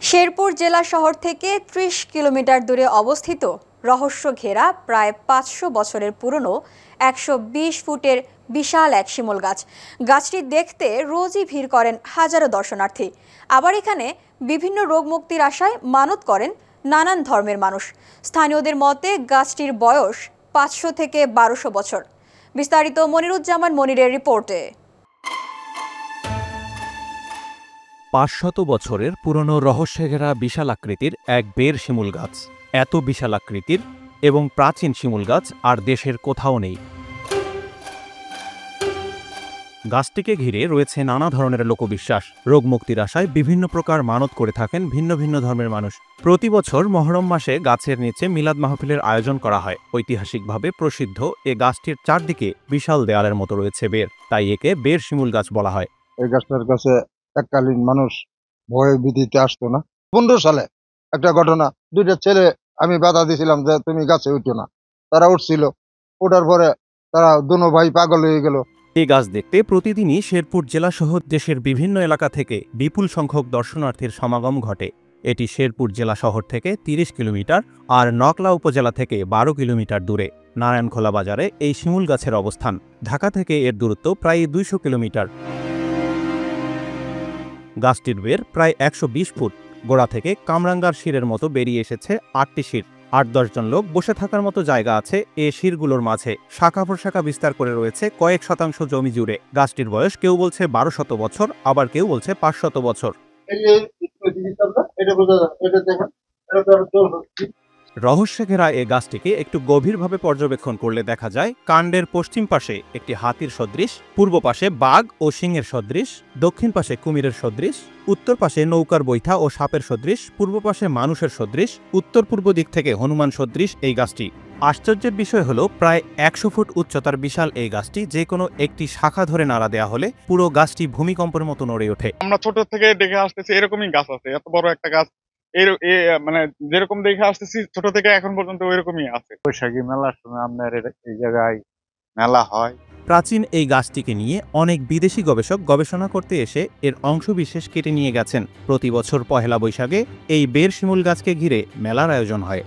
শেরপুর জেলা শহর থেকে ৩০ কিলোমিটার দূরে অবস্থিত রহস্য ঘেরা প্রায় ৫০০ বছরের পুরনো ১২০ ফুটের বিশাল এক শিমুল গাছ। গাছটি দেখতে রোজই ভিড় করেন হাজারো দর্শনার্থী। আবার এখানে বিভিন্ন রোগ মুক্তির আশায় মানত করেন নানান ধর্মের মানুষ। স্থানীয়দের মতে গাছটির বয়স ৫০০ থেকে ১২০০ বছর। বিস্তারিত মনিরুজ্জামান মনিরের রিপোর্টে। ৫০০ বছরের পুরনো রহস্যে ঘেরা বিশাল আকৃতির এক বের শিমুল গাছ। এত বিশাল আকৃতির এবং প্রাচীন শিমুল গাছ আর দেশের কোথাও নেই। গাছটিকে ঘিরে রয়েছে নানা ধরনের লোকবিশ্বাস। রোগ মুক্তির আশায় বিভিন্ন প্রকার মানত করে থাকেন ভিন্ন ভিন্ন ধর্মের মানুষ। প্রতি বছর মহরম মাসে গাছের নিচে মিলাদ মাহফিলের আয়োজন করা হয়। ঐতিহাসিকভাবে প্রসিদ্ধ এ গাছটির চারদিকে বিশাল দেয়ালের মতো রয়েছে বের, তাই একে বের শিমুল গাছ বলা হয়। এই গাছটার কাছে এককালীন মানুষ ভয়ে ভীতিতে আসতো না। 15 সালে একটা ঘটনা, দুইটা ছেলে আমি বাধা দিয়েছিলাম যে তুমি গাছে উঠো না, তারা উঠছিল। ওঠার পরে তারা দুনো ভাই পাগল হয়ে গেল। এই গাছ দেখতে প্রতিদিনই শেরপুর জেলা সহ দেশের বিভিন্ন এলাকা থেকে বিপুল সংখ্যক দর্শনার্থীর সমাগম ঘটে। এটি শেরপুর জেলা শহর থেকে ৩০ কিলোমিটার আর নকলা উপজেলা থেকে ১২ কিলোমিটার দূরে নারায়ণখোলা বাজারে এই শিমুল গাছের অবস্থান। ঢাকা থেকে এর দূরত্ব প্রায় ২০০ কিলোমিটার। গাছটির বের প্রায় ১২০ ফুট। গোড়া থেকে কামরাঙ্গার শিরের মতো বেরিয়ে এসেছে ৮টি শির। ৮-১০ জন লোক বসে থাকার মতো জায়গা আছে এ শিরগুলোর মাঝে। শাখা প্রশাখা বিস্তার করে রয়েছে কয়েক শতাংশ জমি জুড়ে। গাছটির বয়স কেউ বলছে ১২০০ বছর, আবার কেউ বলছে ৫০০ বছর। রহস্যে ঘেরা এ গাছটিকে একটু গভীরভাবে পর্যবেক্ষণ করলে দেখা যায় কাণ্ডের পশ্চিম পাশে একটি হাতির সদৃশ, পূর্ব পাশে বাঘ ও সিংহের সদৃশ, দক্ষিণ পাশে কুমিরের সদৃশ, উত্তর পাশে নৌকার বৈঠা ও সাপের সদৃশ, পূর্ব পাশে মানুষের সদৃশ, উত্তর পূর্ব দিক থেকে হনুমান সদৃশ এই গাছটি। আশ্চর্যের বিষয় হলো প্রায় ১০০ ফুট উচ্চতার বিশাল এই গাছটি যে কোনো একটি শাখা ধরে নাড়া দেওয়া হলে পুরো গাছটি ভূমিকম্পের মতো নড়ে ওঠে। আমরা ছোট থেকে দেখে আসতেছি এরকমই গাছ আছে, এত বড় একটা গাছ মানে যেরকম দেখে আসতেছি ছোট থেকে এখন পর্যন্ত ওইরকমই আছে। বৈশাখী মেলার সময় আপনার এই জায়গায় মেলা হয়। প্রাচীন এই গাছটিকে নিয়ে অনেক বিদেশি গবেষক গবেষণা করতে এসে এর অংশবিশেষ কেটে নিয়ে গেছেন। প্রতি বছর পহেলা বৈশাখে এই বের শিমুল গাছকে ঘিরে মেলার আয়োজন হয়।